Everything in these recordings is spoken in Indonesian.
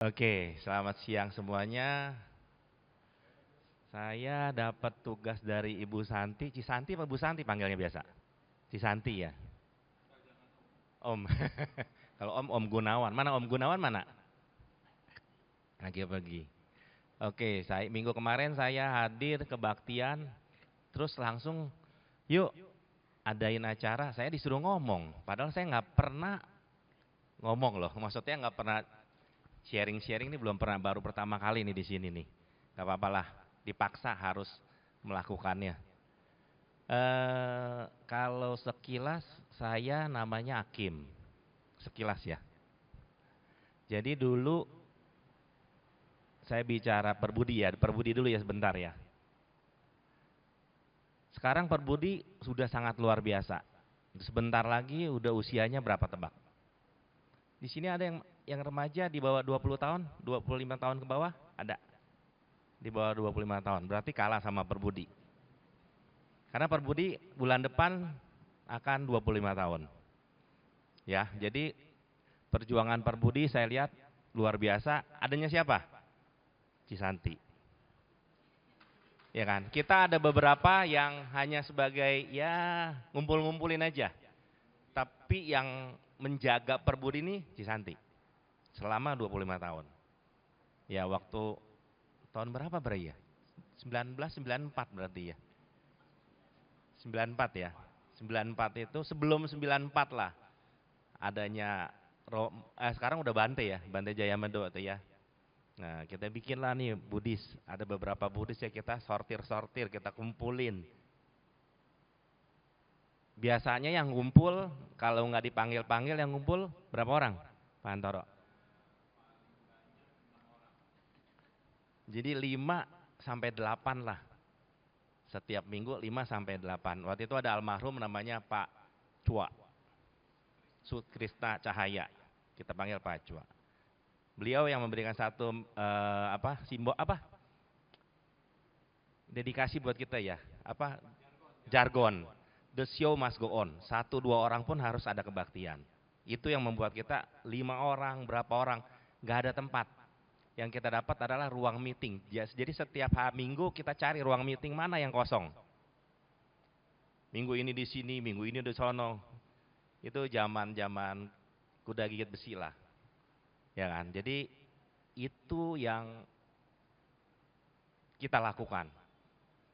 Oke, selamat siang semuanya. Saya dapat tugas dari Ibu Santi, Cisanti apa Bu Santi panggilnya biasa? Cisanti ya. Om. Kalau Om Gunawan. Mana Om Gunawan mana? Lagi pergi. Oke, minggu kemarin saya hadir kebaktian, terus langsung yuk adain acara. Saya disuruh ngomong, padahal saya nggak pernah ngomong loh. Maksudnya nggak pernah sharing-sharing, ini belum pernah, baru pertama kali nih di sini nih. Gak apa-apa lah, dipaksa harus melakukannya. Kalau sekilas saya namanya Akim, sekilas ya. Jadi dulu saya bicara Perbudi ya, Perbudi dulu ya sebentar ya. Sekarang Perbudi sudah sangat luar biasa. Sebentar lagi udah usianya berapa tebak? Di sini ada yang remaja di bawah 20 tahun, 25 tahun ke bawah? Ada. Di bawah 25 tahun, berarti kalah sama Perbudi. Karena Perbudi bulan depan akan 25 tahun. Ya, jadi perjuangan Perbudi saya lihat luar biasa. Adanya siapa? Cisanti. Ya kan? Kita ada beberapa yang hanya sebagai ya ngumpul-ngumpulin aja. Tapi yang menjaga Perbudi ini Cisanti. Selama 25 tahun. Ya waktu tahun berapa berarti ya? 1994 berarti ya. 94 ya. 94 itu sebelum 94 lah. Adanya sekarang udah Bante ya, Bante Jayamedo tuh ya. Nah, kita bikinlah nih Buddhis. Ada beberapa Buddhis ya, kita sortir-sortir, kita kumpulin. Biasanya yang ngumpul, kalau nggak dipanggil-panggil yang ngumpul berapa orang? Pak Antoro. Jadi 5 sampai 8 lah. Setiap minggu 5 sampai 8. Waktu itu ada almarhum namanya Pak Cua. Sukrista Cahaya. Kita panggil Pak Cua. Beliau yang memberikan satu simbol dedikasi buat kita ya, jargon, the show must go on. 1-2 orang pun harus ada kebaktian. Itu yang membuat kita 5 orang, berapa orang, nggak ada tempat. Yang kita dapat adalah ruang meeting. Jadi setiap minggu kita cari ruang meeting mana yang kosong. Minggu ini di sini, minggu ini di sono. Itu zaman kuda gigit besi lah. Ya kan? Jadi itu yang kita lakukan.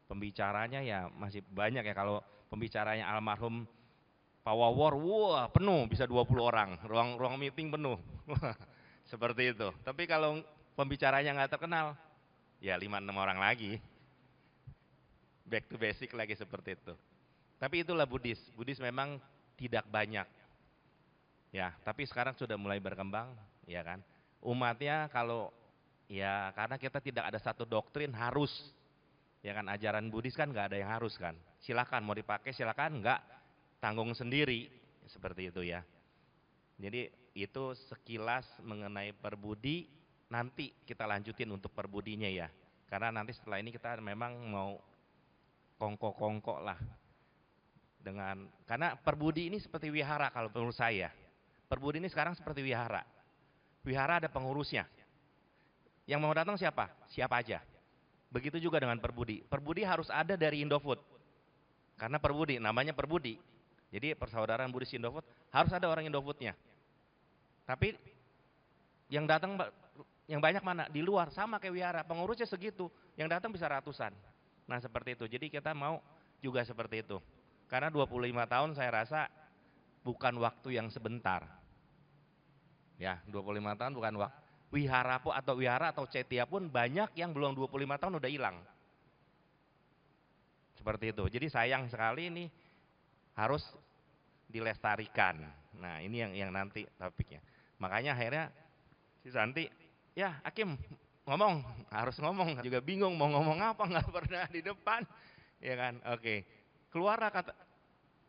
Pembicaranya ya masih banyak ya, kalau pembicaranya almarhum Pak Wawor, wah penuh, bisa 20 orang, ruang meeting penuh. Seperti itu. Tapi kalau pembicaranya nggak terkenal, ya 5-6 orang lagi. Back to basic lagi seperti itu. Tapi itulah Buddhis. Buddhis memang tidak banyak. Ya, tapi sekarang sudah mulai berkembang, ya kan. Umatnya kalau ya karena kita tidak ada satu doktrin harus. Ya kan, ajaran Buddhis kan nggak ada yang harus kan. Silakan mau dipakai, silakan, nggak tanggung sendiri, seperti itu ya. Jadi itu sekilas mengenai perbudi. Nanti kita lanjutin untuk perbudinya ya. Karena nanti setelah ini kita memang mau kongko-kongko lah. Karena perbudi ini seperti wihara kalau menurut saya. Perbudi ini sekarang seperti wihara. Wihara ada pengurusnya. Yang mau datang siapa? Siapa aja. Begitu juga dengan Perbudi. Perbudi harus ada dari Indofood. Karena Perbudi, namanya Perbudi. Jadi persaudaraan Buddhis Indofood harus ada orang Indofoodnya. Tapi yang datang yang banyak mana? Di luar, sama kayak wihara. Pengurusnya segitu, yang datang bisa ratusan. Nah seperti itu, jadi kita mau juga seperti itu. Karena 25 tahun saya rasa bukan waktu yang sebentar. Ya, 25 tahun bukan waktu. Wihara atau cetia pun banyak yang belum 25 tahun udah hilang. Seperti itu. Jadi sayang sekali ini harus dilestarikan. Nah, ini yang nanti topiknya. Makanya akhirnya si Santi, ya Hakim ngomong, harus ngomong, juga bingung mau ngomong apa, nggak pernah di depan. Ya kan? Oke. Keluarlah kata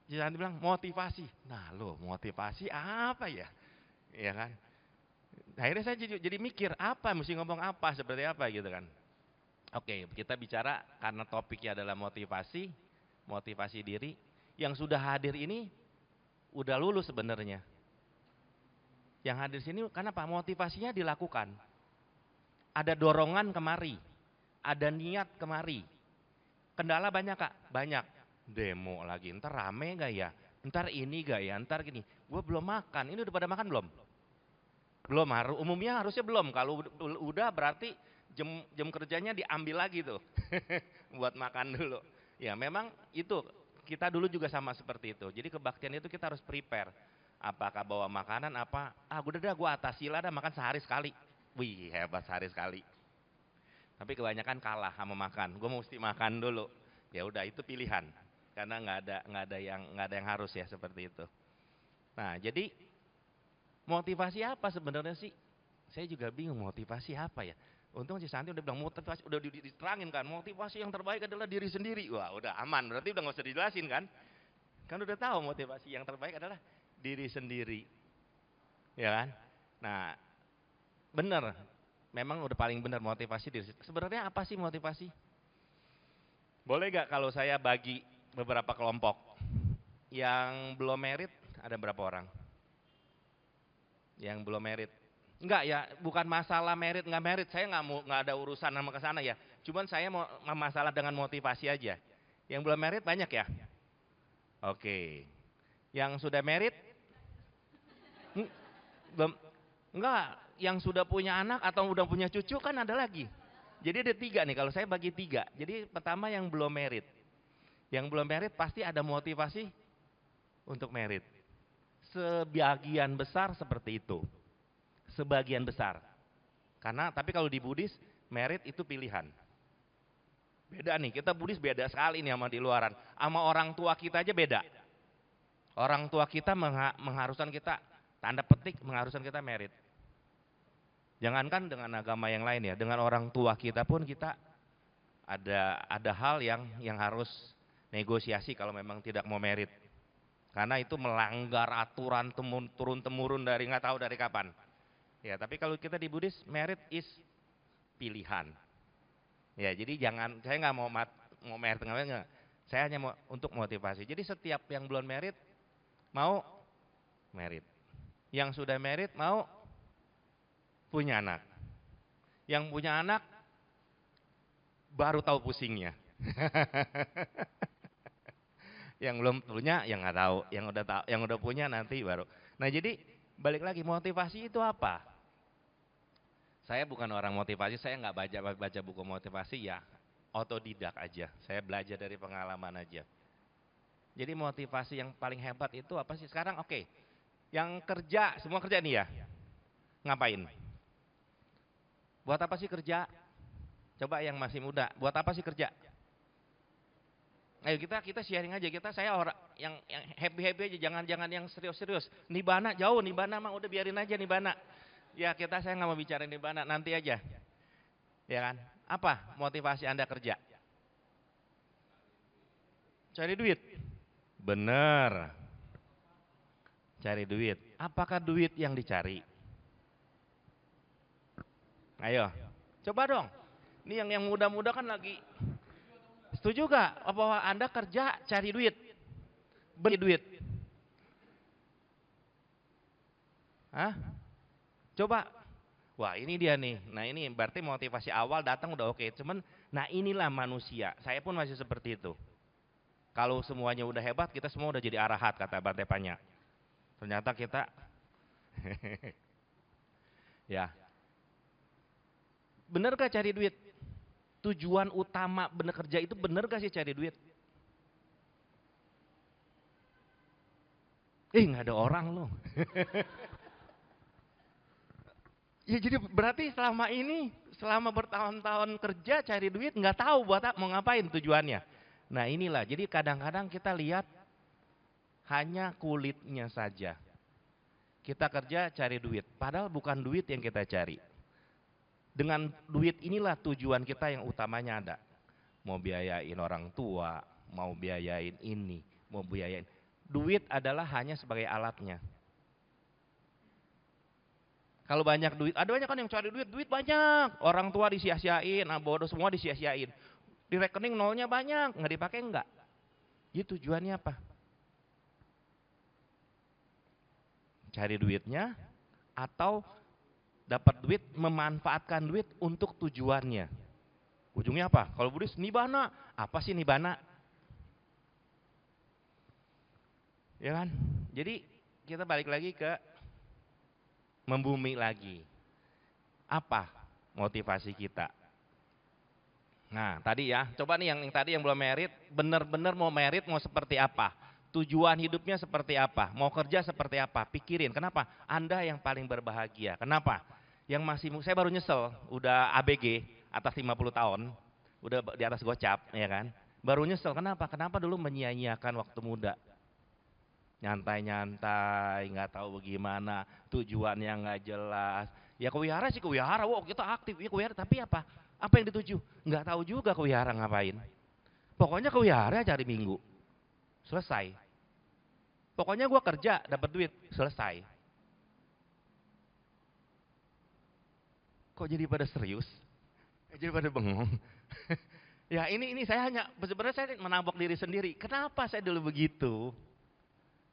si Santi bilang motivasi. Nah, loh, motivasi apa ya? Ya kan? Akhirnya saya jadi mikir apa, mesti ngomong apa, seperti apa gitu kan. Oke, kita bicara karena topiknya adalah motivasi diri. Yang sudah hadir ini udah lulus sebenarnya. Yang hadir sini karena Pak motivasinya dilakukan. ada dorongan kemari, ada niat kemari. Kendala banyak Kak? Banyak. Demo lagi, ntar rame gak ya? Ntar ini gak ya? Ntar gini. Gue belum makan, ini udah pada makan belum? Belum, umumnya harusnya belum. Kalau udah berarti jam kerjanya diambil lagi tuh. Buat makan dulu. Ya memang itu, kita dulu juga sama seperti itu. Jadi kebaktian itu kita harus prepare. Apakah bawa makanan apa? Udah dah gue atasi lah, dah makan sehari sekali. Wih hebat, sehari sekali. Tapi kebanyakan kalah sama makan. Gue mesti makan dulu. Ya udah, itu pilihan. Karena nggak ada yang harus ya seperti itu. Nah jadi motivasi apa sebenarnya sih? Saya juga bingung motivasi apa ya. Untung si Santi udah bilang motivasi, udah diterangin kan. Motivasi yang terbaik adalah diri sendiri. Wah udah aman, berarti udah nggak usah dijelasin kan. Kan udah tahu motivasi yang terbaik adalah diri sendiri. Ya kan? Nah bener, memang udah paling benar motivasi diri. Sebenarnya apa sih motivasi? Boleh gak kalau saya bagi beberapa kelompok? Yang belum merit ada berapa orang? Yang belum merit? Enggak ya, bukan masalah merit nggak merit. Saya nggak ada urusan sama kesana ya. Cuman saya mau masalah dengan motivasi aja. Yang belum merit banyak ya? Oke. Yang sudah merit? Belum. Enggak, yang sudah punya anak atau udah punya cucu kan ada lagi. Jadi ada 3 nih, kalau saya bagi 3. Jadi pertama yang belum merit. Yang belum merit pasti ada motivasi untuk merit. Sebagian besar seperti itu. Sebagian besar. Karena tapi kalau di Buddhis, merit itu pilihan. Beda nih, kita Buddhis beda sekali nih sama di luaran. Sama orang tua kita aja beda. Orang tua kita mengharuskan kita, tanda petik mengharuskan kita merit. Jangankan dengan agama yang lain ya, dengan orang tua kita pun kita ada hal yang harus negosiasi kalau memang tidak mau merit. Karena itu melanggar aturan turun-temurun dari nggak tahu dari kapan. Ya, tapi kalau kita di Buddhis, merit is pilihan. Ya, jadi jangan, saya nggak mau merit, enggak. Saya hanya mau untuk motivasi. Jadi setiap yang belum merit mau merit. Yang sudah merit mau punya anak. Yang punya anak baru tahu pusingnya. Yang belum punya yang nggak tahu, yang udah punya nanti baru. Nah jadi balik lagi, motivasi itu apa? Saya bukan orang motivasi, saya nggak baca buku motivasi ya, otodidak aja. Saya belajar dari pengalaman aja. Jadi motivasi yang paling hebat itu apa sih sekarang? Oke, yang kerja, semua kerja nih ya, ngapain? Buat apa sih kerja? Coba yang masih muda, buat apa sih kerja? Ayo kita sharing aja, saya orang yang happy aja, jangan yang serius. Nibbana jauh, nibbana mah udah biarin aja nibbana. Ya saya nggak mau bicara nibbana, nanti aja. Ya kan? Apa motivasi Anda kerja? Cari duit. Bener. Cari duit. Apakah duit yang dicari? Ayo, coba dong. Ini yang muda-muda kan lagi. Setuju gak? Apa Anda kerja cari duit? Beli duit? Hah? Coba. Wah ini dia nih. Nah ini berarti motivasi awal datang udah oke. Cuman, nah inilah manusia. Saya pun masih seperti itu. Kalau semuanya udah hebat, kita semua udah jadi arahat, kata Bante Panya. Ternyata kita, ya. Bener gak cari duit? Tujuan utama bener kerja itu bener gak sih cari duit? Nggak ada orang loh. Ya jadi berarti selama bertahun-tahun kerja cari duit nggak tahu mau ngapain tujuannya. Nah inilah, jadi kadang-kadang kita lihat hanya kulitnya saja. Kita kerja cari duit, padahal bukan duit yang kita cari. Dengan duit inilah tujuan kita yang utamanya ada. Mau biayain orang tua, mau biayain ini, mau biayain. Duit adalah hanya sebagai alatnya. Kalau banyak duit, ada banyak kan yang cari duit banyak. Orang tua disia-siain, bodoh semua disia-siain. Di rekening nolnya banyak, nggak dipakai enggak. Jadi tujuannya apa? Cari duitnya atau dapat duit, memanfaatkan duit untuk tujuannya. Ujungnya apa? Kalau Buddhis, nibbana. Apa sih nibbana? Ya kan? Jadi kita balik lagi ke membumi lagi. Apa motivasi kita? Nah, tadi ya, coba nih yang tadi yang belum merit, benar-benar mau merit mau seperti apa? Tujuan hidupnya seperti apa? Mau kerja seperti apa? Pikirin, kenapa? Anda yang paling berbahagia. Kenapa? Yang masih, saya baru nyesel, udah ABG, atas 50 tahun, udah di atas gocap, ya kan? Baru nyesel, kenapa? Kenapa dulu menyia-nyiakan waktu muda? Nyantai-nyantai, nggak tahu bagaimana, tujuannya nggak jelas. Ya kewihara sih kewihara, wow kita aktif, ya kewihara, tapi apa? Apa yang dituju? Nggak tahu juga kewihara ngapain. Pokoknya kewihara cari minggu, selesai. Pokoknya gua kerja, dapat duit, selesai. Kok jadi pada serius? Jadi pada bengong? Ya ini saya hanya, sebenarnya saya menabok diri sendiri. Kenapa saya dulu begitu?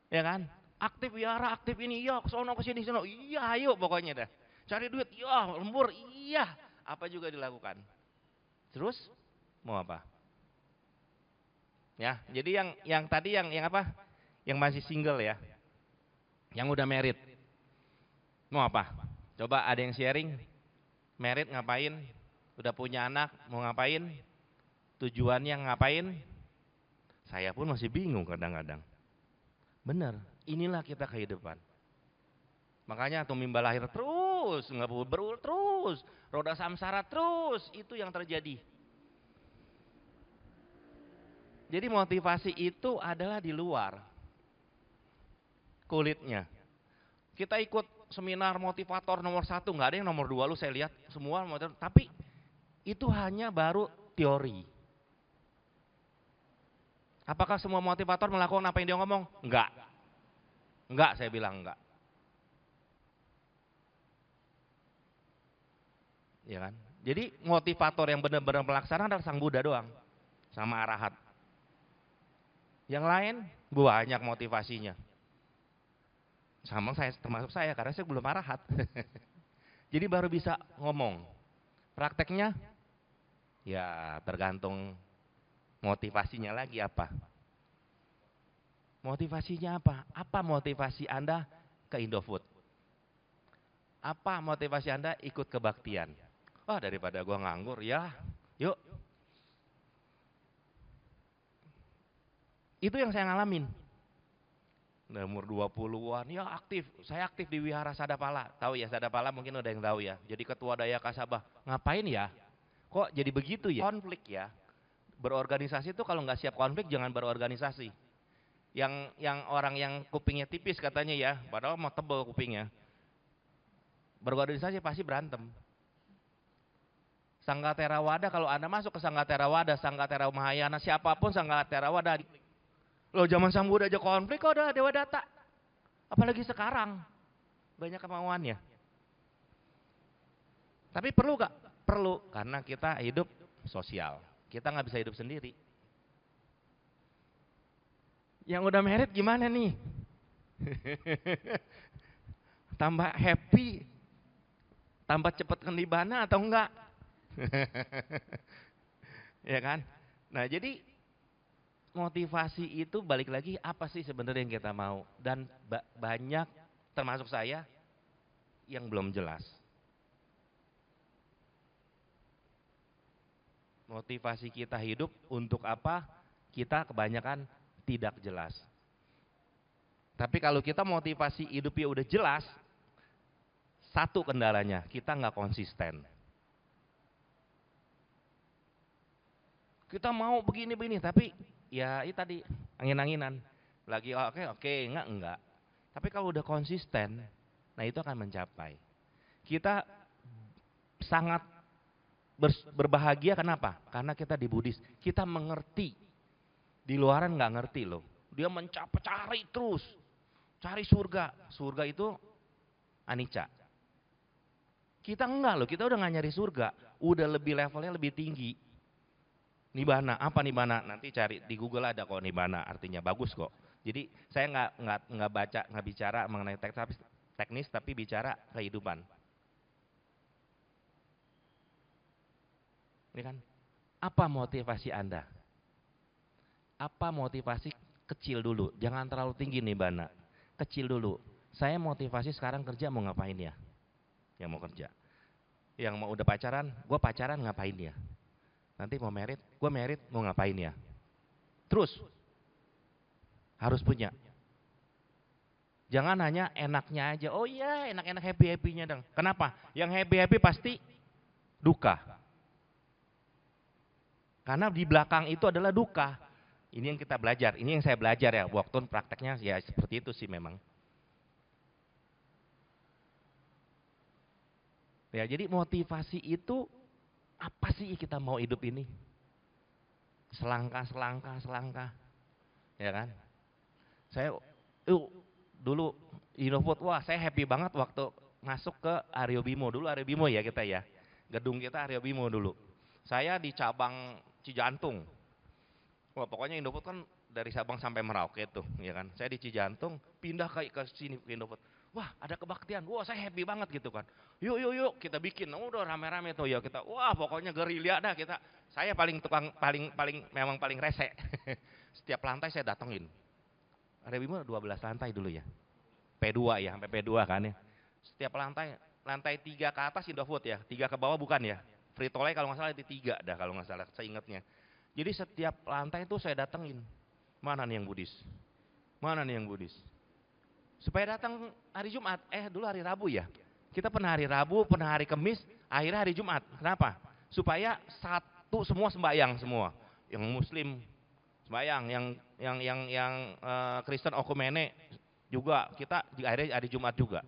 Ya kan? Aktif wihara, aktif ini, iya, kesono kesini, sono, iya, ayo pokoknya dah. Cari duit, iya, lembur, iya. Apa juga dilakukan. Terus mau apa? Ya, jadi yang tadi yang apa? Yang masih single ya. Yang udah married. Mau apa? Coba ada yang sharing. Married ngapain? Udah punya anak, mau ngapain? Tujuannya ngapain? Saya pun masih bingung kadang-kadang. Benar, inilah kita kehidupan. Makanya tumimba lahir terus, nggak berulang terus, roda samsara terus, itu yang terjadi. Jadi motivasi itu adalah di luar kulitnya. Kita ikut seminar motivator nomor 1, nggak ada yang nomor 2 lu saya lihat semua motivator, tapi itu hanya baru teori. Apakah semua motivator melakukan apa yang dia ngomong? Enggak. Enggak, saya bilang enggak. Ya kan? Jadi motivator yang benar-benar melaksanakan adalah Sang Buddha doang. Sama Arahat. Yang lain banyak motivasinya. Sama saya, termasuk saya, karena saya belum Arahat. Jadi baru bisa ngomong. Prakteknya? Ya tergantung motivasinya lagi apa. Motivasinya apa? Apa motivasi Anda ke Indofood? Apa motivasi Anda ikut kebaktian? Wah, daripada gua nganggur, ya yuk. Itu yang saya ngalamin. Nah, umur 20-an, ya aktif. Saya aktif di Wihara Sadapala. Tahu ya Sadapala, mungkin udah yang tahu ya. Jadi ketua Daya Kasabah. Ngapain ya? Kok jadi begitu ya? Konflik ya. Berorganisasi itu kalau nggak siap konflik jangan berorganisasi. Yang orang yang kupingnya tipis katanya ya, padahal mau tebel kupingnya. Berorganisasi pasti berantem. Sangga Theravada, kalau Anda masuk ke Sangga Theravada, Sangga Theravada Mahayana, siapapun Sangga Theravada, loh zaman Sang Buddha aja konflik kok udah Dewa Data. Apalagi sekarang, banyak kemauannya. Tapi perlu gak? Perlu, karena kita hidup sosial. Kita nggak bisa hidup sendiri. Yang udah married gimana nih? Tambah happy, tambah cepat ke nibbana atau enggak? Ya kan? Nah jadi motivasi itu balik lagi apa sih sebenarnya yang kita mau? Dan banyak termasuk saya yang belum jelas. Motivasi kita hidup untuk apa? Kita kebanyakan tidak jelas. Tapi kalau kita motivasi hidupnya udah jelas, satu kendalanya, kita nggak konsisten. Kita mau begini-begini, tapi ya itu tadi angin-anginan. Lagi oke, enggak. Tapi kalau udah konsisten, nah itu akan mencapai. Kita sangat berbahagia kenapa? Karena kita di Buddhis, kita mengerti. Di luaran nggak ngerti loh. Dia cari terus, cari surga. Surga itu anicca. Kita enggak loh, kita udah nggak nyari surga, udah lebih levelnya lebih tinggi. Nibbana, apa nibbana? Nanti cari di Google ada kok nibbana, artinya bagus kok. Jadi saya nggak bicara mengenai teknis, tapi bicara kehidupan. Ini kan, apa motivasi Anda? Apa motivasi kecil dulu, jangan terlalu tinggi nih Bana. Kecil dulu. Saya motivasi sekarang kerja mau ngapain ya? Yang mau kerja. Yang mau udah pacaran, gue pacaran ngapain ya? Nanti mau merit, gue merit mau ngapain ya? Terus, harus punya. Jangan hanya enaknya aja, oh iya enak-enak happy-happynya dong. Kenapa? Yang happy-happy pasti duka. Karena di belakang itu adalah duka. Ini yang kita belajar, ini yang saya belajar ya. Waktu prakteknya ya seperti itu sih memang. Ya, jadi motivasi itu apa sih kita mau hidup ini? Selangkah. Ya kan? Saya dulu Indofood, wah saya happy banget waktu masuk ke Aryo Bimo. Dulu Aryo Bimo ya kita ya. Gedung kita Aryo Bimo dulu. Saya di cabang Cijantung. Wah pokoknya Indofood kan dari Sabang sampai Merauke tuh, ya kan. Saya di Cijantung, pindah ke sini ke Indofood. Wah ada kebaktian, wah saya happy banget gitu kan. Yuk kita bikin, udah rame-rame tuh ya kita. Wah pokoknya gerilya dah kita. Saya memang paling rese. Setiap lantai saya datengin. Aryo Bimo 12 lantai dulu ya. P2 ya, sampai P2 kan ya. Setiap lantai 3 ke atas Indofood ya, 3 ke bawah bukan ya. Free Tollnya kalau nggak salah di 3 dah kalau nggak salah, saya ingatnya. Jadi setiap lantai itu saya datengin. Mana nih yang Buddhis? Mana nih yang Buddhis? Supaya datang hari Jumat, dulu hari Rabu ya. Kita pernah hari Rabu, pernah hari Kamis, akhirnya hari Jumat. Kenapa? Supaya satu semua sembahyang semua. Yang Muslim sembahyang, yang Kristen okumene juga kita di akhirnya hari Jumat juga.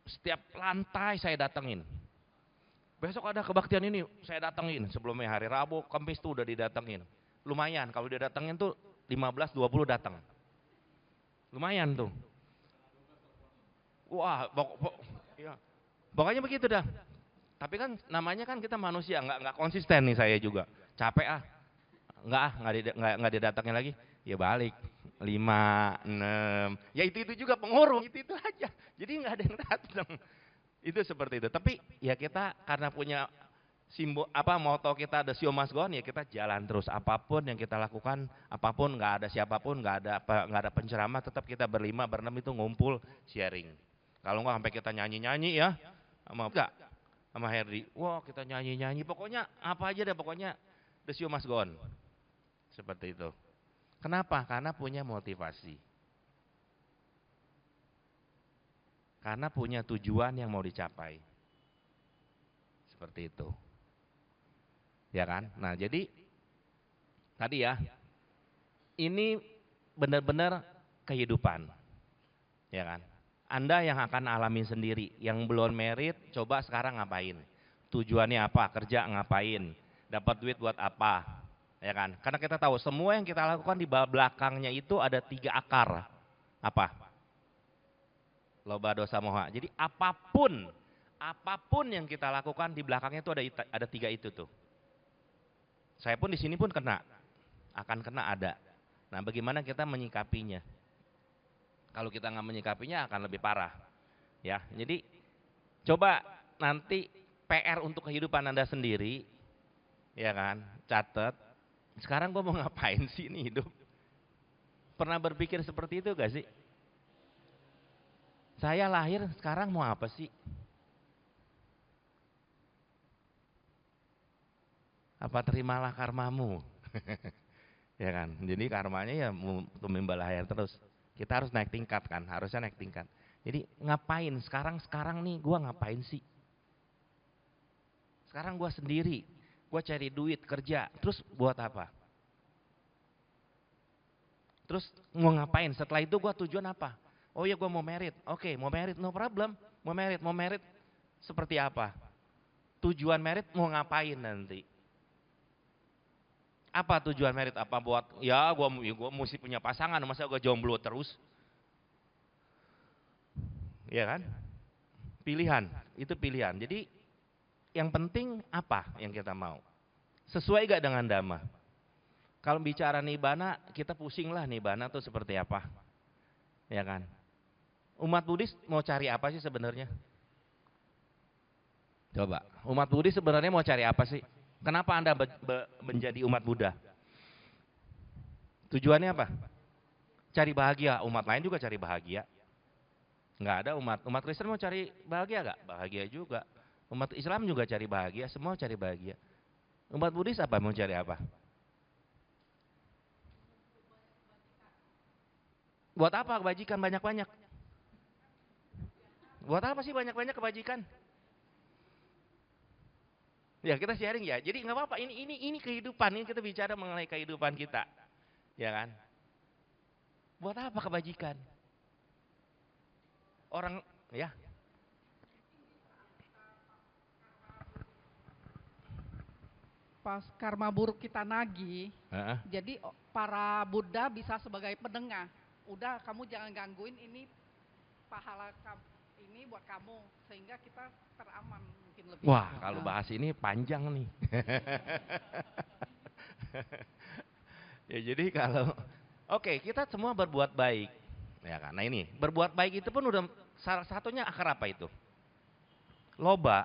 Setiap lantai saya datengin. Besok ada kebaktian ini, saya datengin. Sebelumnya hari Rabu, Kamis tuh udah didatengin. Lumayan, kalau dia datengin tuh 15-20 datang. Lumayan tuh. Wah, pokoknya begitu dah. Tapi kan namanya kan kita manusia, nggak konsisten nih saya juga. Capek nggak didatengin lagi. Ya balik. 5, 6. Ya itu juga pengurus, itu aja. Jadi nggak ada yang datang. Itu seperti itu. Tapi ya kita karena punya simbol moto kita ada show must go on, ya kita jalan terus. Apapun yang kita lakukan, apapun nggak ada siapapun, nggak ada penceramah, tetap kita berlima berenam itu ngumpul sharing. Kalau nggak sampai kita nyanyi ya sama Herdi. Wah kita nyanyi. Pokoknya apa aja deh, pokoknya the show must go on. Seperti itu. Kenapa? Karena punya motivasi. Karena punya tujuan yang mau dicapai. Seperti itu. Ya kan? Nah jadi tadi ya, ini benar-benar kehidupan. Ya kan? Anda yang akan alami sendiri. Yang belum merit, coba sekarang ngapain? Tujuannya apa? Kerja ngapain? Dapat duit buat apa? Ya kan? Karena kita tahu semua yang kita lakukan di belakangnya itu ada 3 akar. Apa? Loba, dosa, moha. Jadi apapun yang kita lakukan di belakangnya itu ada 3 itu tuh. Saya pun di sini pun akan kena ada. Nah, bagaimana kita menyikapinya? Kalau kita nggak menyikapinya akan lebih parah. Ya, jadi coba nanti PR untuk kehidupan Anda sendiri, ya kan? Catat. Sekarang gue mau ngapain sih ini hidup? Pernah berpikir seperti itu gak sih? Saya lahir sekarang mau apa sih? Apa terimalah karmamu? Ya kan? Jadi karmanya ya tumbal lahir terus. Kita harus naik tingkat kan? Harusnya naik tingkat. Jadi ngapain? Sekarang nih gue ngapain sih? Sekarang gue sendiri. Gue cari duit, kerja. Terus buat apa? Terus mau ngapain? Setelah itu gue tujuan apa? Oh ya gue mau merit. Oke, mau merit, no problem. Mau merit seperti apa? Tujuan merit mau ngapain nanti? Apa tujuan merit? Apa buat, ya gue mesti punya pasangan, masa gue jomblo terus? Ya kan? Pilihan, itu pilihan. Jadi yang penting apa yang kita mau? Sesuai gak dengan dhamma? Kalau bicara nibbana, kita pusing lah nibbana tuh seperti apa. Ya kan? Umat Buddhis mau cari apa sih sebenarnya? Coba, umat Budi sebenarnya mau cari apa sih? Kenapa Anda menjadi umat Buddha? Tujuannya apa? Cari bahagia. Umat lain juga cari bahagia. Nggak ada umat Kristen mau cari bahagia nggak? Bahagia juga. Umat Islam juga cari bahagia, semua cari bahagia. Umat Buddhis apa mau cari apa? Buat apa kebajikan banyak-banyak? Buat apa sih banyak-banyak kebajikan? Ya kita sharing ya. Jadi nggak apa-apa. Ini kehidupan. Ini kita bicara mengenai kehidupan kita, ya kan? Buat apa kebajikan? Orang ya. Pas karma buruk kita nagih, jadi para Buddha bisa sebagai penengah. Udah, kamu jangan gangguin, ini pahala ini buat kamu, sehingga kita teraman mungkin lebih. Wah, kalau bahas ini panjang nih. Ya jadi kalau oke, kita semua berbuat baik, ya kan? Nah ini berbuat baik itu pun udah salah satunya akar apa itu? Loba.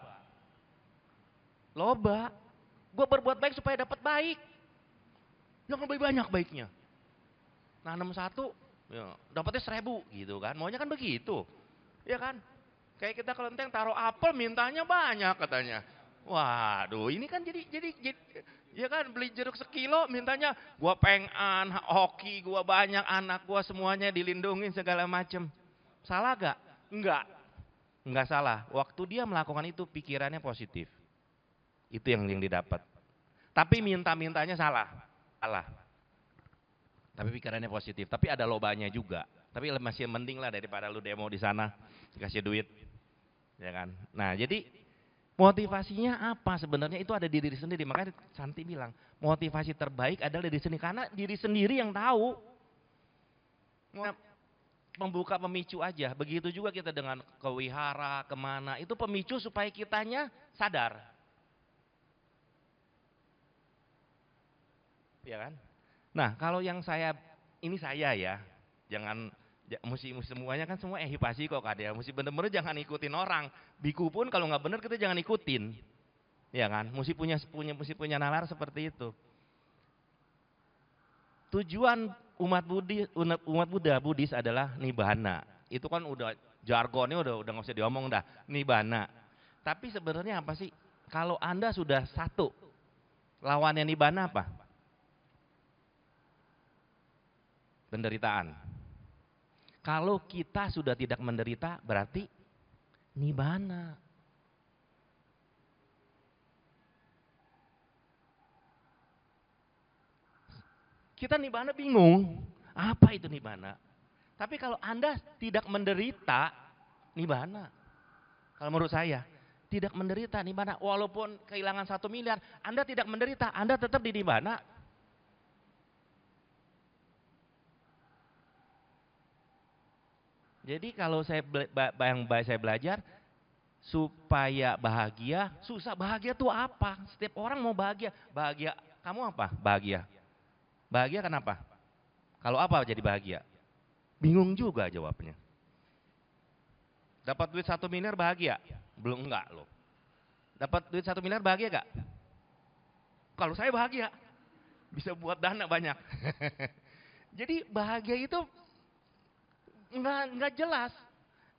Gue berbuat baik supaya dapat baik. Yang lebih banyak baiknya. Nanam 1, ya, dapatnya 1000 gitu kan. Maunya kan begitu. Ya kan? Kayak kita kelenteng taruh apel mintanya banyak katanya. Waduh, ini kan jadi ya kan beli jeruk sekilo mintanya gua pengan, hoki, gua banyak, anak gua semuanya dilindungi segala macem. Salah gak? Enggak salah. Waktu dia melakukan itu pikirannya positif. Itu yang didapat. Tapi minta-mintanya salah. Tapi pikirannya positif. Tapi ada lobanya juga. Tapi masih mending lah daripada lu demo di sana dikasih duit. Ya kan? Nah, jadi motivasinya apa sebenarnya itu ada di diri sendiri. Makanya Santi bilang, motivasi terbaik adalah diri sendiri karena diri sendiri yang tahu. Membuka pemicu aja. Begitu juga kita dengan ke wihara, kemana. Itu pemicu supaya kitanya sadar. Ya kan? Nah, kalau yang ini saya ya, jangan mesti semuanya kan semua ehipasi kok Kak ya. Mesti bener-bener jangan ikutin orang. Biku pun kalau nggak bener kita jangan ikutin. Ya kan? Mesti punya nalar seperti itu. Tujuan umat Buddha Buddhis adalah nibbana. Itu kan udah jargonnya udah nggak usah diomong dah, nibbana. Tapi sebenarnya apa sih? Kalau Anda sudah satu, lawannya nibbana apa? Penderitaan. Kalau kita sudah tidak menderita berarti nibbana. Kita nibbana bingung, apa itu nibbana? Tapi kalau Anda tidak menderita, nibbana. Kalau menurut saya, tidak menderita nibbana. Walaupun kehilangan 1 miliar, Anda tidak menderita, Anda tetap di nibbana. Jadi kalau saya belajar supaya bahagia, susah. Bahagia tuh apa? Setiap orang mau bahagia. Bahagia, kamu apa? Bahagia. Bahagia kenapa? Kalau apa jadi bahagia? Bingung juga jawabnya. Dapat duit 1 miliar bahagia? Belum, enggak loh. Dapat duit 1 miliar bahagia gak? Kalau saya bahagia. Bisa buat dana banyak. Jadi bahagia itu nggak jelas,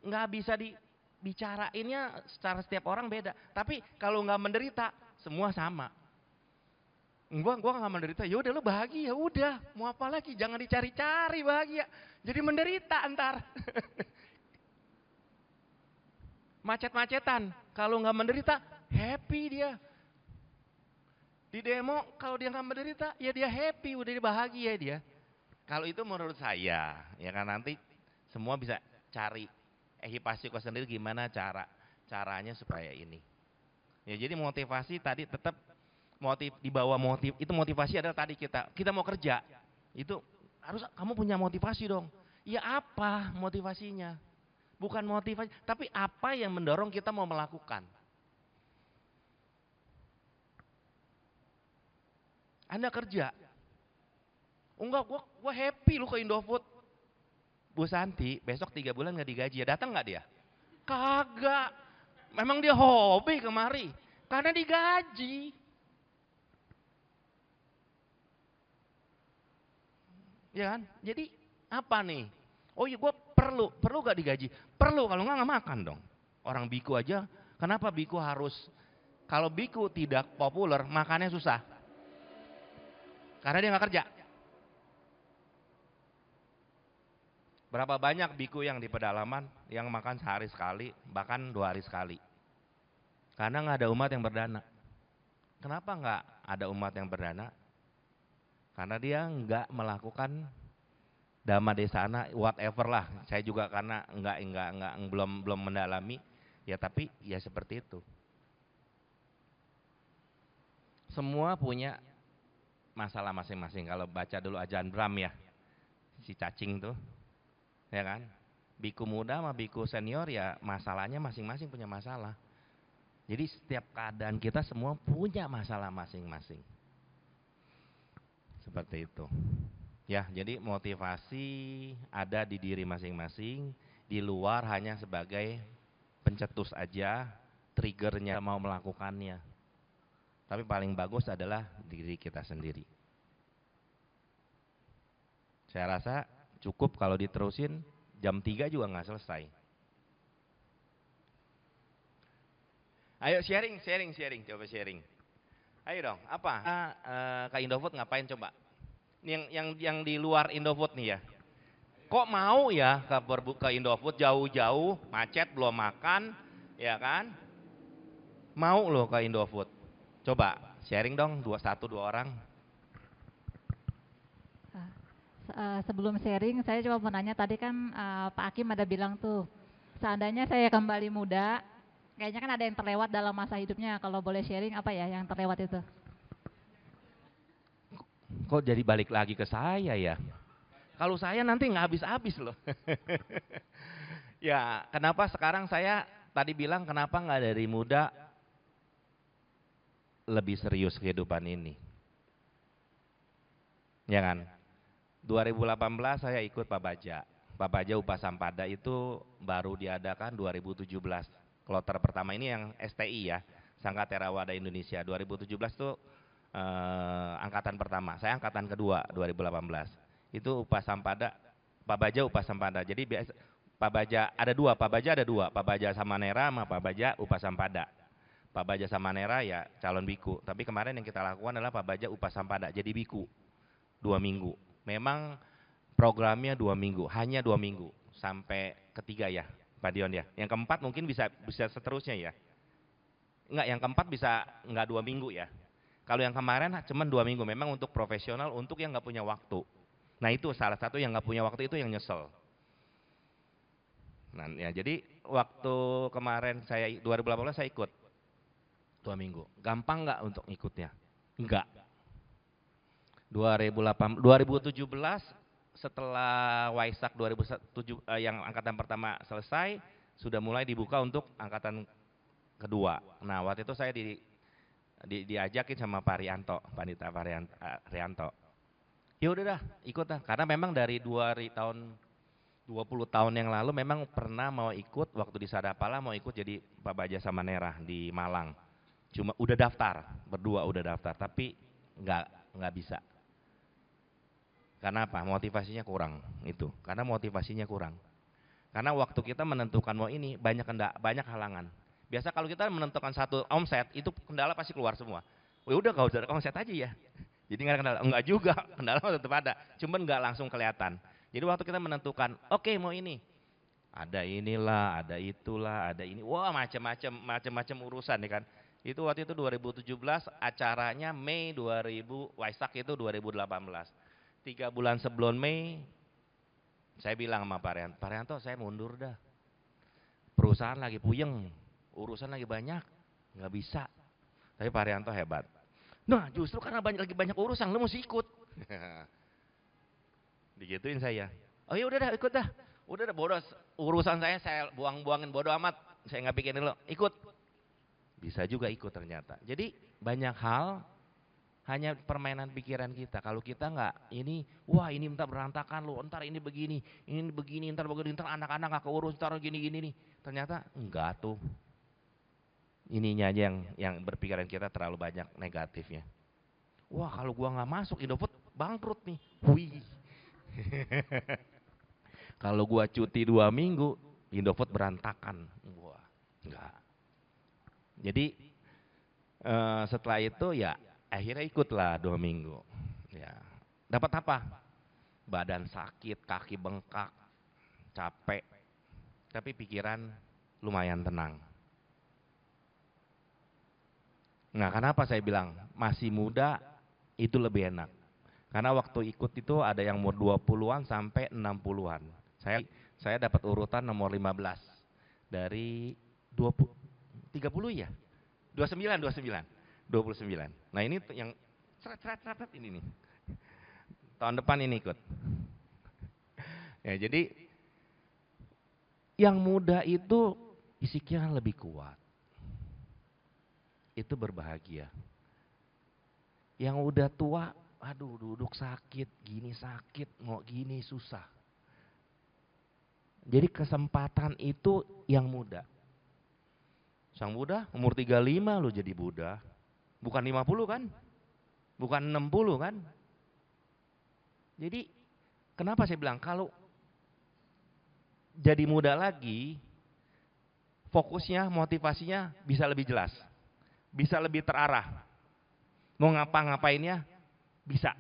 nggak bisa dibicarainnya secara setiap orang beda. Tapi kalau nggak menderita, semua sama. Gua nggak menderita, ya udah lu bahagia, udah mau apa lagi? Jangan dicari-cari bahagia, jadi menderita antar. Macet-macetan, kalau nggak menderita, happy dia. Di demo kalau dia nggak menderita, ya dia happy, udah bahagia dia. Kalau itu menurut saya, ya kan nanti semua bisa cari ehipasiko sendiri gimana caranya supaya ini. Ya jadi motivasi tadi tetap dibawa motif itu motivasi adalah tadi kita mau kerja itu harus kamu punya motivasi dong. Ya apa motivasinya? Bukan motivasi, tapi apa yang mendorong kita mau melakukan. Anda kerja, enggak, gua happy lu ke Indofood. Bu Santi, besok 3 bulan nggak digaji, ya datang nggak dia? Kagak. Memang dia hobi kemari. Karena digaji. Ya kan? Jadi apa nih? Oh iya gue perlu gak digaji? Perlu, kalau nggak makan dong. Orang biku aja, kenapa biku harus, kalau biku tidak populer, makannya susah. Karena dia nggak kerja. Berapa banyak biku yang di pedalaman yang makan sehari sekali, bahkan 2 hari sekali. Karena nggak ada umat yang berdana. Kenapa nggak ada umat yang berdana? Karena dia nggak melakukan dhamma desana, whatever lah. Saya juga karena belum mendalami, ya tapi ya seperti itu. Semua punya masalah masing-masing. Kalau baca dulu Ajahn Brahm ya, si cacing tuh, ya kan? Biku muda sama biku senior ya masalahnya masing-masing punya masalah. Jadi setiap keadaan kita semua punya masalah masing-masing. Seperti itu. Ya, jadi motivasi ada di diri masing-masing, di luar hanya sebagai pencetus aja, triggernya mau melakukannya. Tapi paling bagus adalah diri kita sendiri. Saya rasa cukup kalau diterusin, jam 3 juga nggak selesai. Ayo sharing, coba sharing. Ayo dong, apa? Kak Indofood ngapain coba? Yang di luar Indofood nih ya. Kok mau ya ke Indofood jauh-jauh, macet belum makan, ya kan? Mau loh ke Indofood. Coba sharing dong, 2 orang. Sebelum sharing, saya coba mau nanya tadi kan Pak Hakim ada bilang tuh, seandainya saya kembali muda, kayaknya kan ada yang terlewat dalam masa hidupnya. Kalau boleh sharing apa ya yang terlewat itu? Kok jadi balik lagi ke saya ya? Kalau saya nanti nggak habis-habis loh. Ya, kenapa sekarang saya tadi bilang kenapa nggak dari muda lebih serius kehidupan ini? Ya kan? 2018 saya ikut Pak Baja. Pak Baja Upasampada itu baru diadakan 2017. Kloter pertama ini yang STI ya, Sangga Theravada Indonesia. 2017 itu angkatan pertama. Saya angkatan kedua 2018. Itu Upasampada, Pak Baja Upasampada. Jadi Pak Baja ada dua, Pak Baja Samanera sama Pak Baja Upasampada. Pak Baja Samanera ya calon biku. Tapi kemarin yang kita lakukan adalah Pak Baja Upasampada, jadi biku 2 minggu. Memang programnya 2 minggu, hanya 2 minggu sampai ketiga ya, Pak Dion ya. Yang keempat mungkin bisa seterusnya ya. Enggak, yang keempat bisa enggak 2 minggu ya. Kalau yang kemarin cuma 2 minggu, memang untuk profesional, untuk yang nggak punya waktu. Nah itu salah satu yang nggak punya waktu itu yang nyesel. Nah ya jadi waktu kemarin saya 2018 saya ikut 2 minggu. Gampang nggak untuk ikutnya? Enggak. 2017 setelah Waisak 2007 yang angkatan pertama selesai, sudah mulai dibuka untuk angkatan kedua. Nah waktu itu saya diajakin sama Pak Rianto, Pandita Pak Rianto. Ya udah dah, ikut dah. Karena memang dari 20 tahun yang lalu memang pernah mau ikut waktu di Sadapala, mau ikut jadi Pak Baja Samanera di Malang. Cuma udah daftar, berdua udah daftar, tapi nggak bisa. Karena apa? Motivasinya kurang itu. Karena motivasinya kurang. Karena waktu kita menentukan mau ini banyak halangan. Biasa kalau kita menentukan satu omset itu kendala pasti keluar semua. Udah kau usah omset aja ya. Jadi nggak ada kendala. Enggak juga, kendala tetap ada. Cuman nggak langsung kelihatan. Jadi waktu kita menentukan, oke, mau ini, ada inilah, ada itulah, ada ini. Wah macam-macam urusan nih kan. Itu waktu itu 2017, acaranya Mei 2000, Waisak itu 2018. 3 bulan sebelum Mei, saya bilang sama Pak Rianto, saya mundur dah. Perusahaan lagi puyeng, urusan lagi banyak, nggak bisa. Tapi Pak Rianto hebat. Nah justru karena lagi banyak urusan, lu mesti ikut. Digituin saya. Oh ya udah dah, ikut dah. Udah dah, bodoh urusan saya buangin bodoh amat. Saya nggak pikirin lo, ikut. Bisa juga ikut ternyata. Jadi banyak hal hanya permainan pikiran kita. Kalau kita nggak ini, wah ini ntar berantakan lo, ntar ini begini, ntar anak-anak nggak keurus, ntar gini nih. Ternyata enggak tuh. ininya aja yang berpikiran kita terlalu banyak negatifnya. Wah, kalau gua nggak masuk Indofood bangkrut nih. Wih. Kalau gua cuti 2 minggu, Indofood berantakan. Wah, enggak. Jadi setelah itu ya akhirnya ikutlah 2 minggu. Ya, dapat apa? Badan sakit, kaki bengkak, capek. Tapi pikiran lumayan tenang. Nah, kenapa saya bilang masih muda itu lebih enak? Karena waktu ikut itu ada yang umur 20-an sampai 60-an. Saya dapat urutan nomor 15 dari 20 30 ya? 29. Nah, ini yang seret ini nih. Tahun depan ini ikut. Ya, jadi yang muda itu fisiknya lebih kuat. Itu berbahagia. Yang udah tua, aduh duduk sakit, mau gini susah. Jadi kesempatan itu yang muda. Sang Buddha umur 35 lo jadi Buddha. Bukan 50 kan? Bukan 60 kan? Jadi kenapa saya bilang kalau jadi muda lagi, fokusnya, motivasinya bisa lebih jelas. Bisa lebih terarah. Mau ngapa-ngapainnya bisa.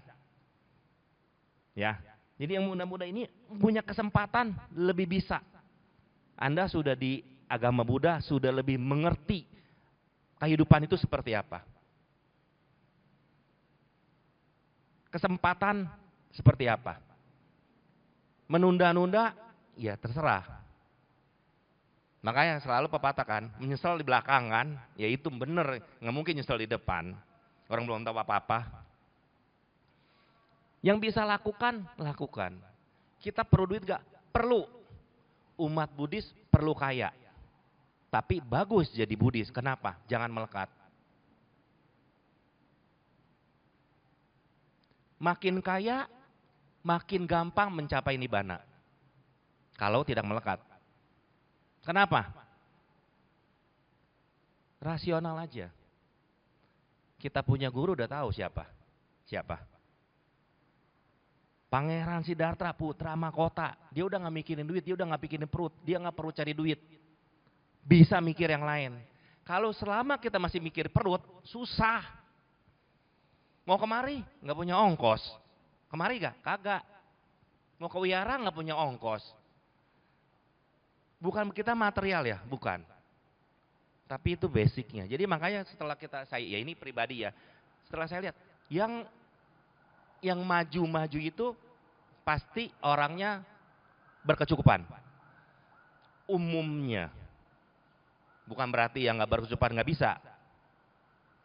Ya. Jadi yang muda-muda ini punya kesempatan lebih bisa. Anda sudah di agama Buddha sudah lebih mengerti kehidupan itu seperti apa. Kesempatan seperti apa. Menunda-nunda ya terserah. Makanya selalu pepatah kan, menyesal di belakang kan, ya itu bener, nggak mungkin nyesel di depan. Orang belum tahu apa-apa. Yang bisa lakukan. Kita perlu duit gak? Perlu. Umat Buddhis perlu kaya. Tapi bagus jadi Buddhis, kenapa? Jangan melekat. Makin kaya, makin gampang mencapai nibbana. Kalau tidak melekat. Kenapa? Rasional aja. Kita punya guru udah tahu siapa? Pangeran Siddhartha putra mahkota. Dia udah gak mikirin duit, dia udah gak mikirin perut, dia gak perlu cari duit. Bisa mikir yang lain. Kalau selama kita masih mikir perut, susah. Mau kemari, gak punya ongkos. Kemari gak? Kagak. Mau ke wihara gak punya ongkos. Bukan kita material ya, bukan. Tapi itu basicnya. Jadi makanya setelah ya ini pribadi ya. Setelah saya lihat, yang maju-maju itu pasti orangnya berkecukupan. Umumnya. Bukan berarti yang gak berkecukupan gak bisa.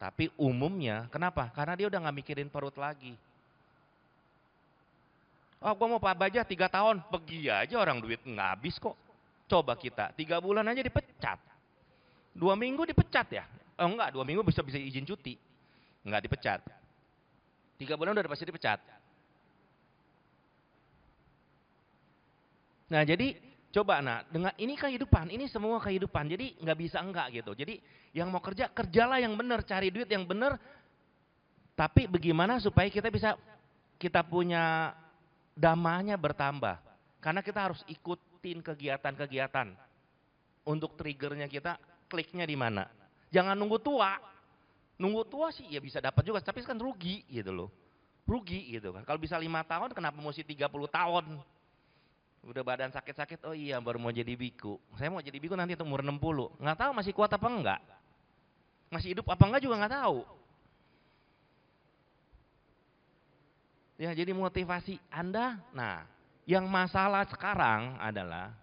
Tapi umumnya, kenapa? Karena dia udah gak mikirin perut lagi. Oh, gua mau Pak Baja 3 tahun, pergi aja orang duit nggak habis kok. Coba kita 3 bulan aja dipecat, 2 minggu dipecat ya? Oh enggak, 2 minggu bisa izin cuti, enggak dipecat. 3 bulan udah pasti dipecat. Nah jadi coba dengan ini kehidupan, ini semua kehidupan, jadi nggak bisa enggak gitu. Jadi yang mau kerja, kerjalah yang benar, cari duit yang benar. Tapi bagaimana supaya kita punya damanya bertambah. Karena kita harus ikutin kegiatan-kegiatan. Untuk triggernya kita, kliknya di mana. Jangan nunggu tua. Nunggu tua sih ya bisa dapat juga, tapi kan rugi gitu loh. Rugi gitu kan. Kalau bisa 5 tahun, kenapa mesti 30 tahun? Udah badan sakit-sakit, oh iya baru mau jadi biku. Saya mau jadi biku nanti umur 60. Nggak tahu masih kuat apa enggak. Masih hidup apa enggak juga nggak tahu. Ya jadi motivasi Anda, yang masalah sekarang adalah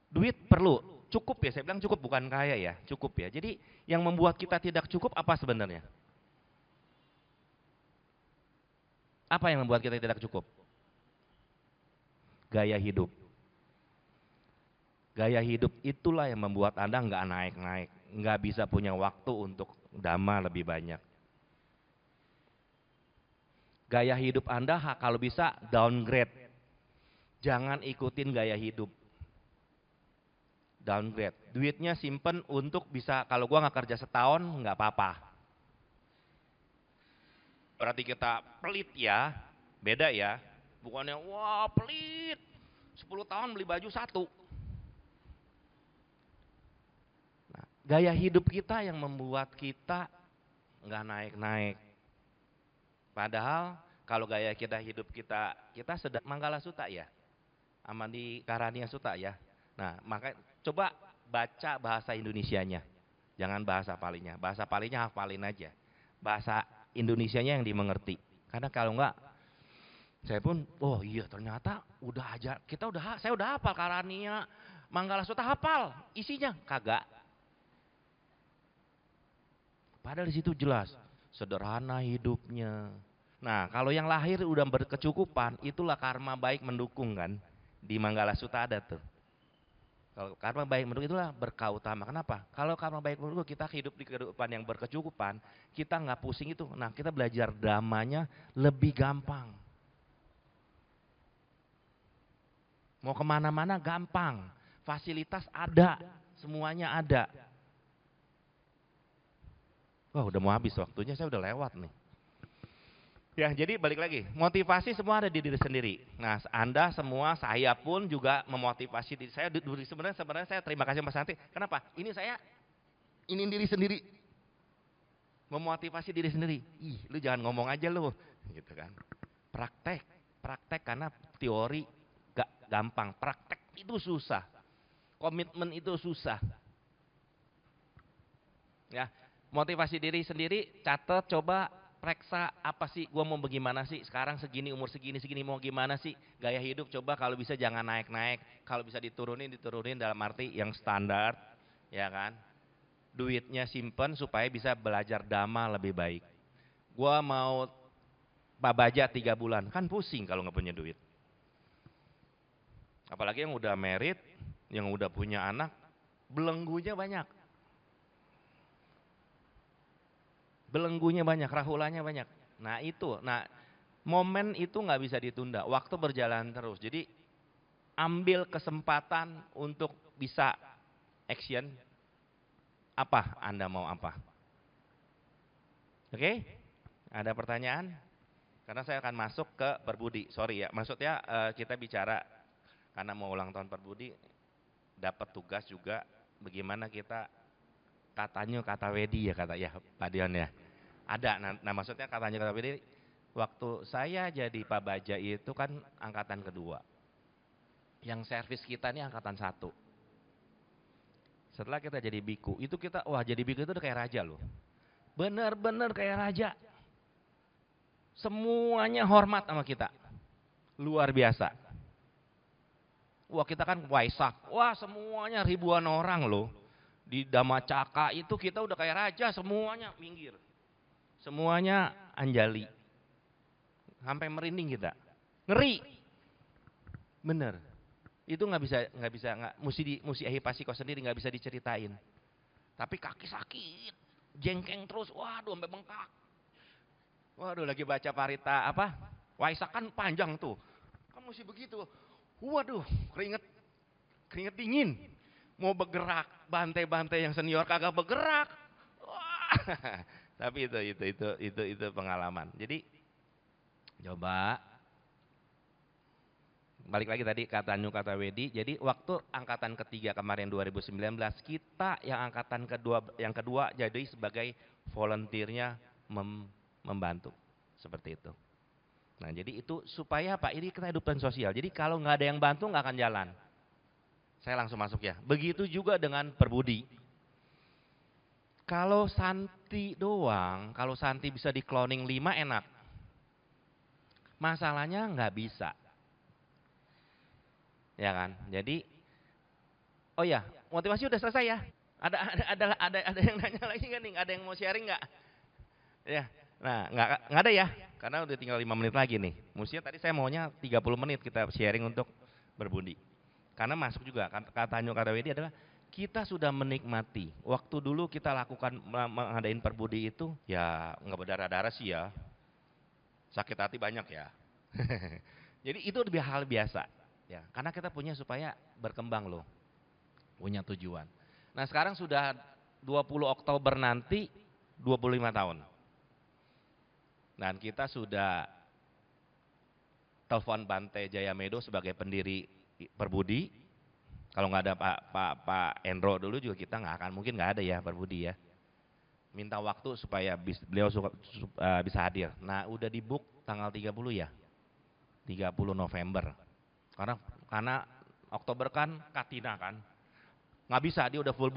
duit perlu, cukup ya, saya bilang cukup bukan kaya ya, cukup ya. Jadi yang membuat kita tidak cukup apa sebenarnya? Apa yang membuat kita tidak cukup? Gaya hidup. Gaya hidup itulah yang membuat Anda nggak naik-naik, nggak bisa punya waktu untuk dhamma lebih banyak. Gaya hidup Anda kalau bisa downgrade. Jangan ikutin gaya hidup. downgrade. Duitnya simpen untuk bisa, kalau gua nggak kerja setahun nggak apa-apa. Berarti kita pelit ya, beda ya. Bukannya wah pelit, 10 tahun beli baju satu. Nah, gaya hidup kita yang membuat kita nggak naik-naik. Padahal kalau gaya kita hidup kita sedang Manggala Sutta ya, sama di Karania Sutta ya. Nah, maka coba baca bahasa Indonesianya. Jangan bahasa Palinya. Bahasa Palinya hafalin aja. Bahasa Indonesianya yang dimengerti. Karena kalau enggak, saya pun, oh iya ternyata saya udah hafal Karania, Manggala Sutta hafal. Isinya kagak. Padahal di situ jelas sederhana hidupnya. Nah, kalau yang lahir udah berkecukupan, itulah karma baik mendukung kan. Di Manggala Sutta ada tuh. Kalau karma baik mendukung itulah berkah utama. Kenapa? Kalau karma baik mendukung, kita hidup di kehidupan yang berkecukupan, kita nggak pusing itu. Nah, kita belajar dhamanya lebih gampang. Mau kemana-mana gampang. Fasilitas ada, semuanya ada. Wah, udah mau habis waktunya, saya udah lewat nih. Ya, jadi balik lagi, motivasi semua ada di diri sendiri. Nah, Anda semua, saya pun juga memotivasi diri saya. Sebenarnya saya terima kasih Mas Santi. Kenapa? Ini diri sendiri. Memotivasi diri sendiri. Ih, lu jangan ngomong aja lu, gitu kan. Praktek karena teori gak gampang. Praktek itu susah. Komitmen itu susah. Ya, motivasi diri sendiri, catat, coba reksa apa sih, gue mau bagaimana sih, sekarang segini, umur segini mau gimana sih, gaya hidup coba kalau bisa jangan naik-naik, kalau bisa diturunin dalam arti yang standar, ya kan, duitnya simpen supaya bisa belajar dhamma lebih baik. Gue mau babaja 3 bulan, kan pusing kalau nggak punya duit. Apalagi yang udah married, yang udah punya anak, belenggunya banyak. Belenggunya banyak, rahulanya banyak. Nah itu, momen itu nggak bisa ditunda, waktu berjalan terus. Jadi ambil kesempatan untuk bisa action. Apa Anda mau apa? Oke? Ada pertanyaan? Karena saya akan masuk ke Perbudi. Sorry ya, maksudnya kita bicara karena mau ulang tahun Perbudi, dapat tugas juga bagaimana kita kata wedi ya Pak Dion ya. Ada, nah maksudnya kata wedi, waktu saya jadi Pak Baja itu kan angkatan kedua. Yang servis kita ini angkatan 1. Setelah kita jadi biku, itu kita, wah jadi biku itu udah kayak raja loh. Bener-bener kayak raja. Semuanya hormat sama kita. Luar biasa. Wah kita kan Waisak, wah semuanya ribuan orang loh. Di Dhammacakka itu kita udah kayak raja, semuanya minggir. Semuanya anjali. Sampai merinding kita. Ngeri. Bener. Itu mesti Ahipasiko sendiri nggak bisa diceritain. Tapi kaki sakit, jengkeng terus, waduh sampai bengkak. Waduh lagi baca parita Waisak kan panjang tuh. Kan mesti begitu. Waduh, keringet dingin. Mau bergerak, bantai-bantai yang senior kagak bergerak. Wah, tapi itu pengalaman. Jadi coba balik lagi tadi kata wedi. Jadi waktu angkatan ketiga kemarin 2019 kita yang angkatan yang kedua jadi sebagai volunteernya membantu seperti itu. Nah jadi itu supaya ini kita kehidupan sosial. Jadi kalau nggak ada yang bantu nggak akan jalan. Saya langsung masuk ya. Begitu juga dengan Perbudi. Kalau Santi doang, kalau Santi bisa di cloning 5 enak. Masalahnya nggak bisa. Ya kan? Jadi, oh ya, motivasi udah selesai ya. Ada yang nanya lagi nggak nih? Ada yang mau sharing nggak? Ya, nah nggak ada ya, karena udah tinggal 5 menit lagi nih. Mestinya tadi saya maunya 30 menit kita sharing untuk berbudi. Karena masuk juga kata wedi adalah kita sudah menikmati. Waktu dulu kita lakukan mengadain Perbudi itu ya nggak berdarah-darah sih ya. Sakit hati banyak ya. Jadi itu lebih hal biasa ya. Karena kita punya supaya berkembang loh. punya tujuan. Nah sekarang sudah 20 Oktober nanti 25 tahun. Dan kita sudah telepon Bante Jayamedo sebagai pendiri Perbudi. Kalau nggak ada Pak Endro dulu juga kita mungkin nggak ada ya Perbudi ya. Minta waktu supaya beliau bisa hadir. Nah udah di book tanggal 30 ya, 30 November. Karena Oktober kan Katina kan, nggak bisa, dia udah fully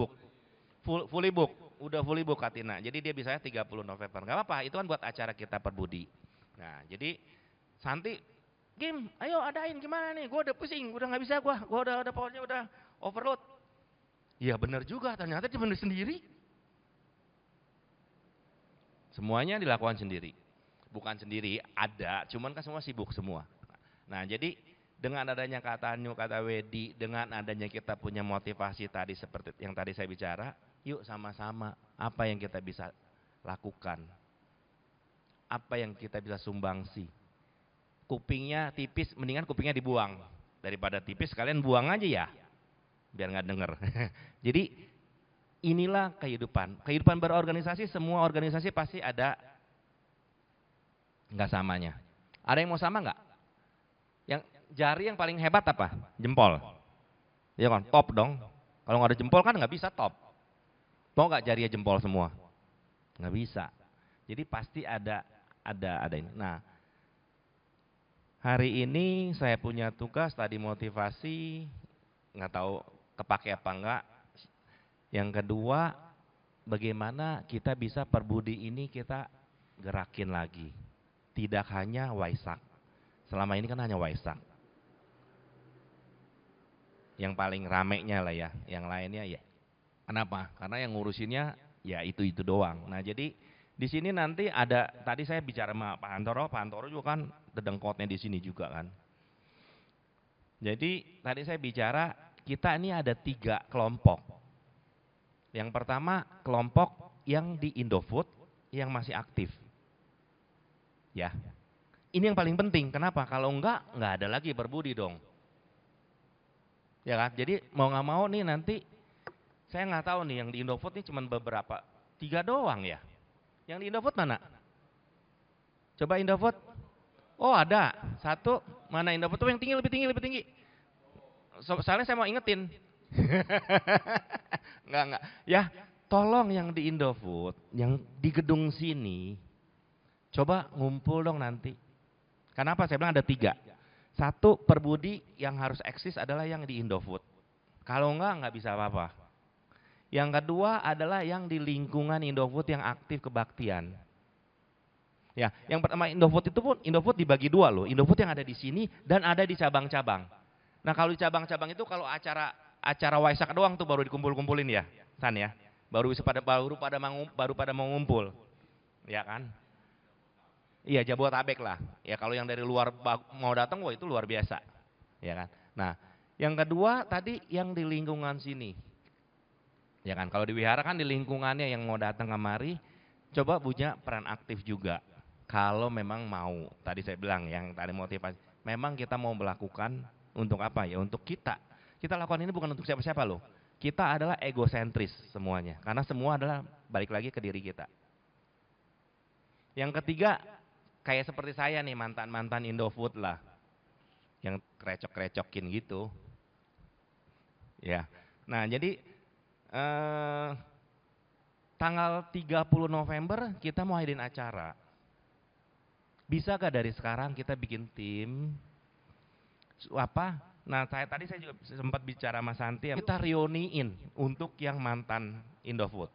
book, udah fully book Katina. Jadi dia bisanya 30 November. Nggak apa-apa, itu kan buat acara kita Perbudi. Nah jadi Santi, Kim, ayo adain gimana nih? Gue udah pusing, udah nggak bisa gue udah powernya udah overload. Ya benar juga, ternyata dia benar sendiri. Semuanya dilakukan sendiri. Bukan sendiri, ada, cuman kan semua sibuk semua. Nah jadi dengan adanya kata Anyu, kata Wedi, dengan adanya kita punya motivasi tadi seperti yang tadi saya bicara, yuk sama-sama apa yang kita bisa lakukan. Apa yang kita bisa sumbangsi. Kupingnya tipis, mendingan kupingnya dibuang. Daripada tipis, kalian buang aja ya, biar nggak denger. Jadi inilah kehidupan. Kehidupan berorganisasi, semua organisasi pasti ada nggak samanya. Ada yang mau sama nggak? Yang jari yang paling hebat apa? Jempol. Ya kan, top dong. Kalau nggak ada jempol kan nggak bisa top. Mau nggak jarinya jempol semua? Nggak bisa. Jadi pasti ada ini. Nah, hari ini saya punya tugas tadi motivasi, nggak tahu kepake apa enggak. Yang kedua, bagaimana kita bisa Perbudi ini kita gerakin lagi. Tidak hanya Waisak. Selama ini kan hanya Waisak. Yang paling ramenya lah ya, yang lainnya ya. Kenapa? Karena yang ngurusinnya ya itu doang. Nah jadi di sini nanti ada, tadi saya bicara sama Pak Antoro juga kan dedengkotnya di sini juga kan. Jadi tadi saya bicara kita ini ada 3 kelompok. Yang pertama kelompok yang di Indofood yang masih aktif. Ya, ini yang paling penting. Kenapa? Kalau enggak ada lagi Perbudi dong. Ya kan? Jadi mau nggak mau nih nanti saya nggak tahu nih yang di Indofood ini cuma beberapa 3 doang ya. Yang di Indofood mana? Coba Indofood. Oh ada, 1. Mana Indofood tuh yang tinggi, lebih tinggi. Soalnya saya mau ingetin. Enggak. Ya, tolong yang di Indofood, yang di gedung sini, coba ngumpul dong nanti. Kenapa? Saya bilang ada 3. 1, Perbudi yang harus eksis adalah yang di Indofood. Kalau enggak bisa apa-apa. Yang kedua adalah yang di lingkungan Indofood yang aktif kebaktian. Ya, yang pertama Indofood itu pun Indofood dibagi 2 loh. Indofood yang ada di sini dan ada di cabang-cabang. Nah, kalau di cabang-cabang itu kalau acara Waisak doang tuh baru dikumpul-kumpulin ya, San ya. Baru pada mau ngumpul. Ya kan? Iya, Jabodetabek lah. Ya kalau yang dari luar mau datang, wah itu luar biasa. Ya kan? Nah, yang kedua tadi yang di lingkungan sini. Ya kan, kalau di wihara kan di lingkungannya yang mau datang kemari, coba punya peran aktif juga. Kalau memang mau, tadi saya bilang yang tadi motivasi, memang kita mau melakukan untuk apa ya? Untuk kita. Kita lakukan ini bukan untuk siapa-siapa loh. Kita adalah egosentris semuanya, karena semua adalah balik lagi ke diri kita. Yang ketiga, kayak seperti saya nih mantan Indofood lah, yang krecok-crecokin gitu. Ya, nah jadi tanggal 30 November kita mau adain acara. Bisa gak dari sekarang kita bikin tim? Apa? Nah tadi saya juga sempat bicara sama Santi, kita reuniin untuk yang mantan Indofood.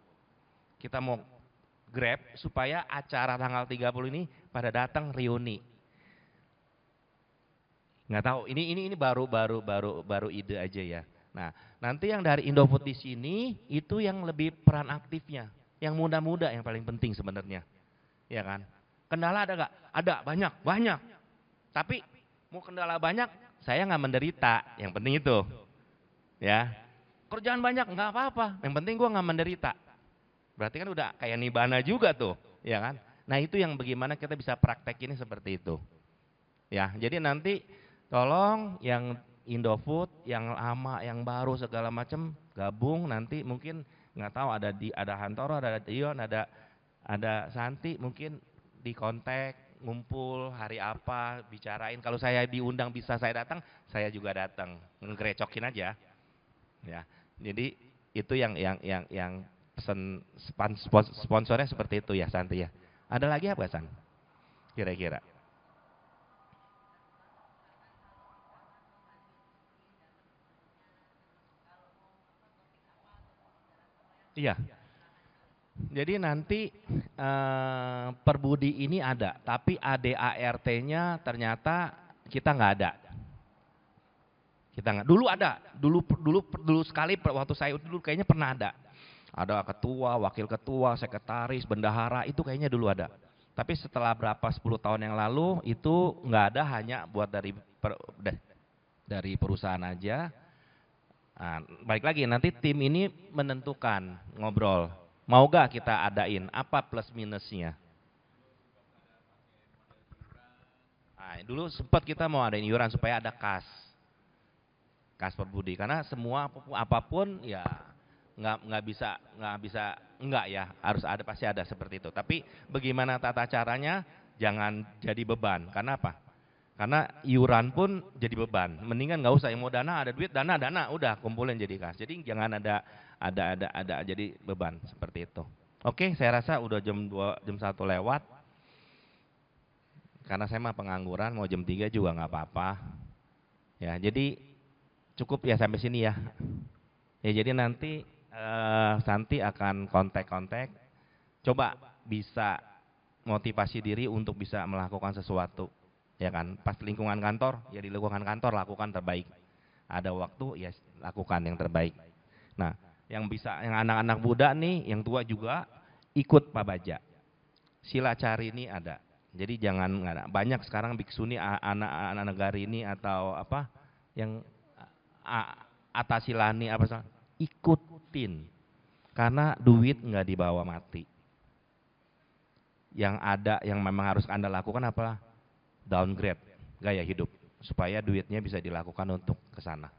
Kita mau grab supaya acara tanggal 30 ini pada datang reuni. Nggak tahu, ini baru ide aja ya. Nah, nanti yang dari Indofood di sini itu yang lebih peran aktifnya, yang muda-muda yang paling penting sebenarnya, ya kan? Kendala ada nggak? Ada, banyak. Tapi mau kendala banyak, saya nggak menderita. Yang penting itu, ya. Kerjaan banyak nggak apa-apa, yang penting gua nggak menderita. Berarti kan udah kayak nibana juga tuh, ya kan? Nah itu yang bagaimana kita bisa praktek ini seperti itu, ya. Jadi nanti tolong yang Indofood, yang lama, yang baru segala macam, gabung nanti mungkin nggak tahu ada Hantoro, ada Dion, ada Santi, mungkin di kontak ngumpul hari apa, bicarain. Kalau saya diundang bisa saya datang, saya juga datang, ngerecokin aja. Ya, jadi itu yang pesan sponsornya seperti itu ya Santi ya. Ada lagi apa San? Kira-kira? Iya. Jadi nanti Perbudi ini ada, tapi ADART-nya ternyata kita nggak ada. Kita nggak. Dulu ada, dulu sekali waktu saya dulu kayaknya pernah ada. Ada ketua, wakil ketua, sekretaris, bendahara itu kayaknya dulu ada. Tapi setelah berapa 10 tahun yang lalu itu nggak ada, hanya buat dari perusahaan aja. Nah, balik lagi nanti tim ini menentukan ngobrol. Mau gak kita adain? Apa plus minusnya? Nah, dulu sempat kita mau adain iuran supaya ada kas Perbudi, karena semua apapun ya nggak bisa enggak ya, harus ada, pasti ada seperti itu. Tapi bagaimana tata caranya jangan jadi beban. Karena apa? Karena iuran pun jadi beban. Mendingan nggak usah, yang mau dana ada duit, dana udah kumpulin jadi kas. Jadi jangan ada jadi beban seperti itu. Oke, saya rasa udah jam 1 lewat. Karena saya mah pengangguran, mau jam 3 juga nggak apa-apa. Ya, jadi cukup ya sampai sini ya. Ya, jadi nanti Santi akan kontak. Coba bisa motivasi diri untuk bisa melakukan sesuatu. Ya kan, pas lingkungan kantor, ya di lingkungan kantor lakukan terbaik. Ada waktu ya lakukan yang terbaik. Nah, yang anak-anak muda nih, yang tua juga ikut Pak Baja. Sila cari ini ada. Jadi jangan banyak sekarang biksuni anak negari ini atau apa yang atasilani apa, ikutin. Karena duit nggak dibawa mati. Yang ada yang memang harus Anda lakukan apa? Downgrade gaya hidup supaya duitnya bisa dilakukan untuk ke sana.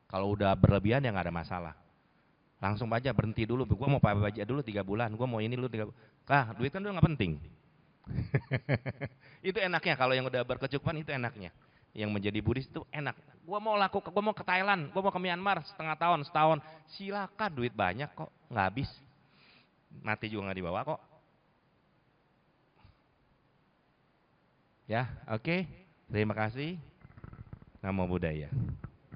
Kalau udah berlebihan ya nggak ada masalah. Langsung aja berhenti dulu. Gue mau Pak Baja dulu 3 bulan. Gue mau ini dulu 3 bulan. Duit kan udah nggak penting. Itu enaknya kalau yang udah berkecukupan, itu enaknya. Yang menjadi Buddhis itu enak. Gue mau ke Thailand, gue mau ke Myanmar setahun. Silakan, duit banyak kok, nggak habis. Mati juga nggak dibawa kok. Ya, oke. Terima kasih. Namo Buddhaya.